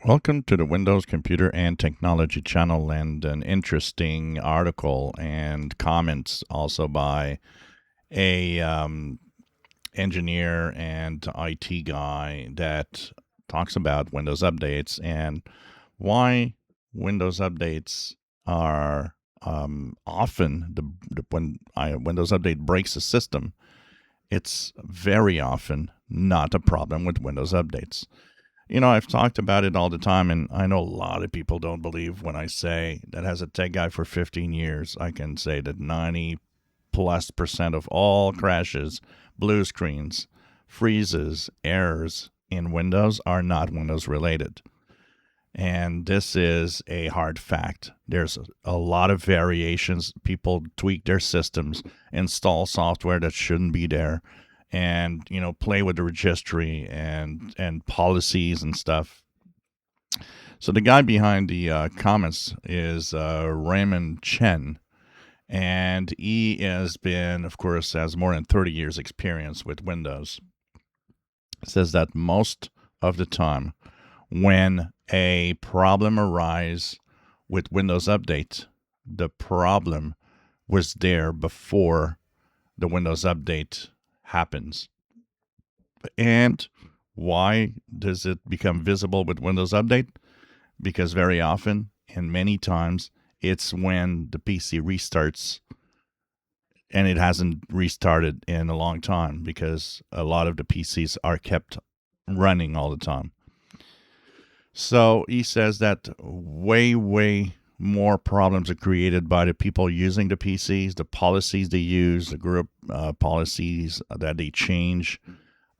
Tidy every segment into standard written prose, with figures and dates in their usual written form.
Welcome to the Windows Computer and Technology channel, and an interesting article and comments also by a engineer and IT guy that talks about Windows updates and why Windows updates are often when Windows Update breaks a system. It's very often not a problem with Windows updates. I've talked about it all the time, and I know a lot of people don't believe when I say that as a tech guy for 15 years, I can say that 90+% of all crashes, blue screens, freezes, errors in Windows are not Windows related. And this is a hard fact. There's a lot of variations. People tweak their systems, install software that shouldn't be there, and play with the registry and policies and stuff. So the guy behind the comments is Raymond Chen, and he has been, of course, has more than 30 years experience with Windows. Says that most of the time when a problem arises with Windows Update, the problem was there before the Windows Update happens. And why does it become visible with Windows Update? Because very often and many times it's when the PC restarts, and it hasn't restarted in a long time because a lot of the PCs are kept running all the time. So he says that way more problems are created by the people using the PCs, the policies they use, the group policies that they change,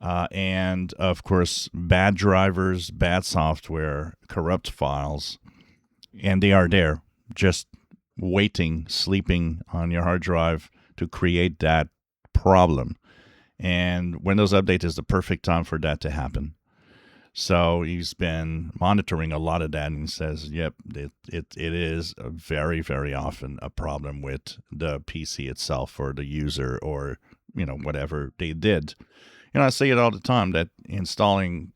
and of course, bad drivers, bad software, corrupt files, and they are there just waiting, sleeping on your hard drive to create that problem. And Windows Update is the perfect time for that to happen. So he's been monitoring a lot of that, and he says, yep, it is very often a problem with the PC itself or the user or, whatever they did. I say it all the time that installing,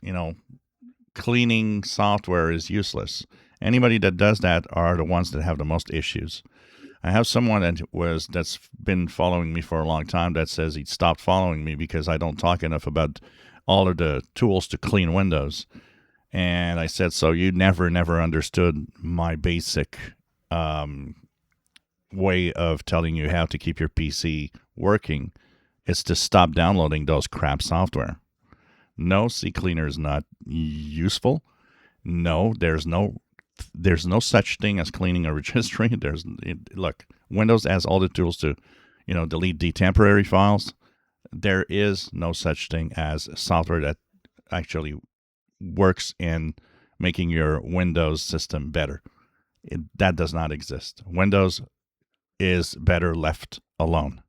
cleaning software is useless. Anybody that does that are the ones that have the most issues. I have someone that's been following me for a long time that says he stopped following me because I don't talk enough about all of the tools to clean Windows. And I said, so you never understood my basic way of telling you how to keep your PC working. It's to stop downloading those crap software. No, CCleaner is not useful. No, there's no such thing as cleaning a registry. Look, Windows has all the tools to, delete the temporary files. There is no such thing as software that actually works in making your Windows system better. That does not exist. Windows is better left alone.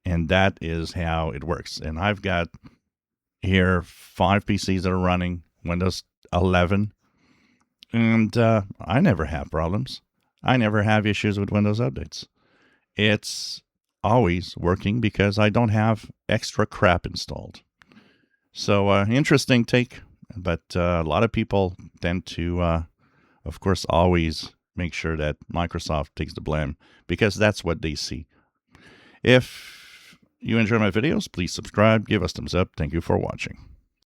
And that is how it works. And I've got here 5 PCs that are running Windows 11. And I never have problems. I never have issues with Windows updates. It's always working because I don't have extra crap installed. So interesting take, but a lot of people tend to, of course, always make sure that Microsoft takes the blame because that's what they see. If you enjoy my videos, please subscribe, give us thumbs up. Thank you for watching.